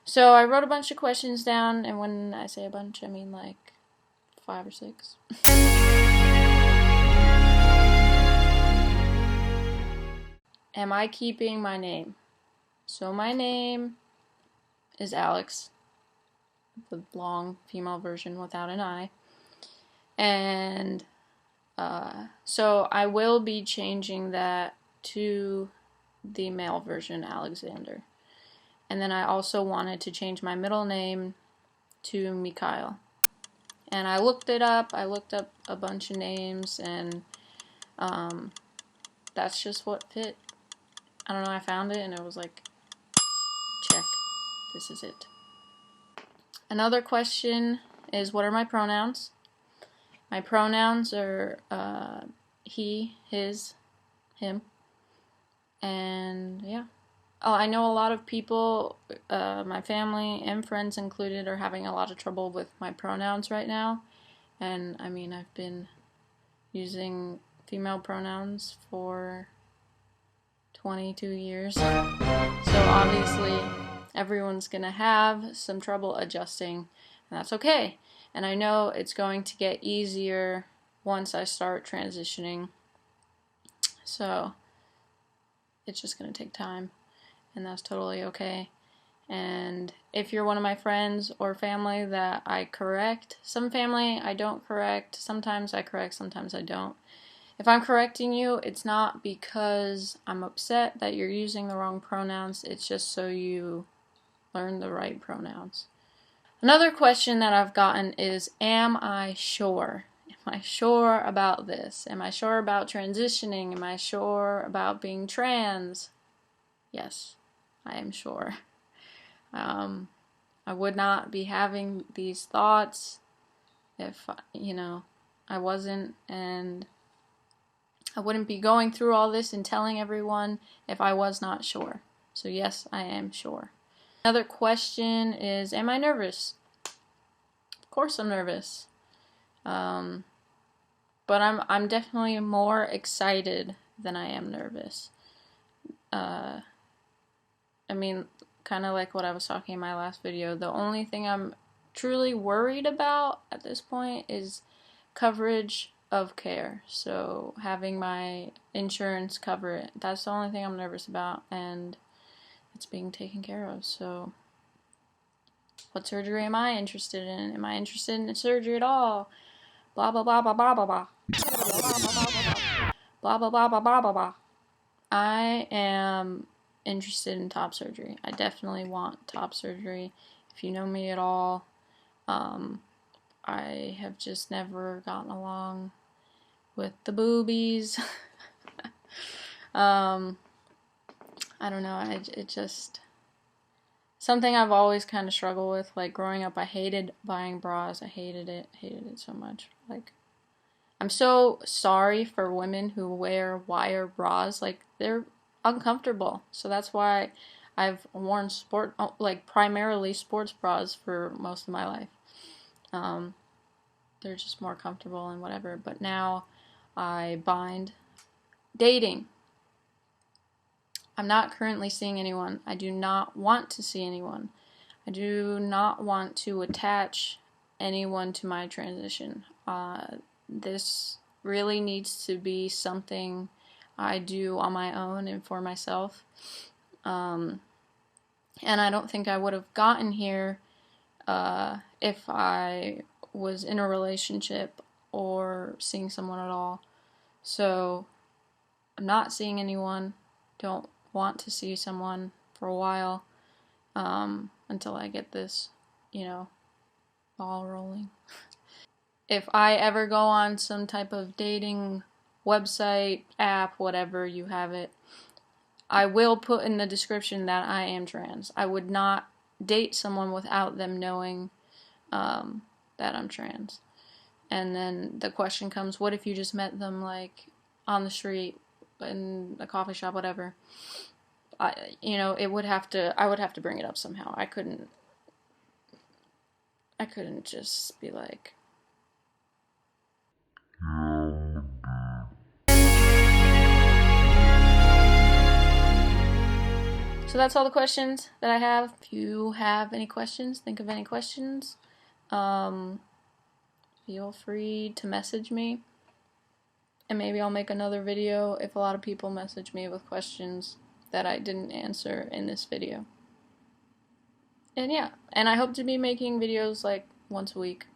So I wrote a bunch of questions down, and when I say a bunch, I mean like 5 or 6. Am I keeping my name? So my name is Alex, the long female version without an I. And so I will be changing that to the male version, Alexander. And then I also wanted to change my middle name to Mikhail. And I looked it up. I looked up a bunch of names, and that's just what fit. I don't know, I found it, and it was like, check, this is it. Another question is, what are my pronouns? My pronouns are he, his, him, and yeah. Oh, I know a lot of people, my family and friends included, are having a lot of trouble with my pronouns right now. And I mean, I've been using female pronouns for 22 years. So obviously, everyone's gonna have some trouble adjusting, and that's okay. And I know it's going to get easier once I start transitioning. So it's just gonna take time. And that's totally okay. And if you're one of my friends or family that I correct, some family I don't correct, sometimes I correct, sometimes I don't. If I'm correcting you, it's not because I'm upset that you're using the wrong pronouns, it's just so you learn the right pronouns. Another question that I've gotten is, am I sure? Am I sure about this? Am I sure about transitioning? Am I sure about being trans? Yes, I am sure. I would not be having these thoughts if, I wasn't, and I wouldn't be going through all this and telling everyone if I was not sure. So yes, I am sure. Another question is, am I nervous? Of course I'm nervous. But I'm definitely more excited than I am nervous. I mean, kind of like what I was talking in my last video, the only thing I'm truly worried about at this point is coverage of care. So having my insurance cover it, that's the only thing I'm nervous about, and it's being taken care of. So what surgery am I interested in? Am I interested in surgery at all? Blah blah blah blah blah blah blah. Blah blah blah blah blah blah blah. I am interested in top surgery. I definitely want top surgery. If you know me at all, I have just never gotten along with the boobies. I don't know, it just something I've always kind of struggled with. Like growing up, I hated buying bras. I hated it so much. Like, I'm so sorry for women who wear wire bras. Like, they're uncomfortable. So that's why I've worn primarily sports bras for most of my life. They're just more comfortable and whatever. But now I bind dating. I'm not currently seeing anyone. I do not want to see anyone. I do not want to attach anyone to my transition. This really needs to be something I do on my own and for myself. And I don't think I would have gotten here if I was in a relationship or seeing someone at all. So I'm not seeing anyone. Don't want to see someone for a while until I get this, ball rolling. If I ever go on some type of dating website, app, whatever, you have it, I will put in the description that I am trans. I would not date someone without them knowing that I'm trans. And then the question comes, what if you just met them like on the street, in a coffee shop, whatever? I would have to bring it up somehow. I couldn't just be like, so So that's all the questions that I have. If you have any questions, think of any questions, feel free to message me. And maybe I'll make another video if a lot of people message me with questions that I didn't answer in this video. And yeah, and I hope to be making videos like once a week.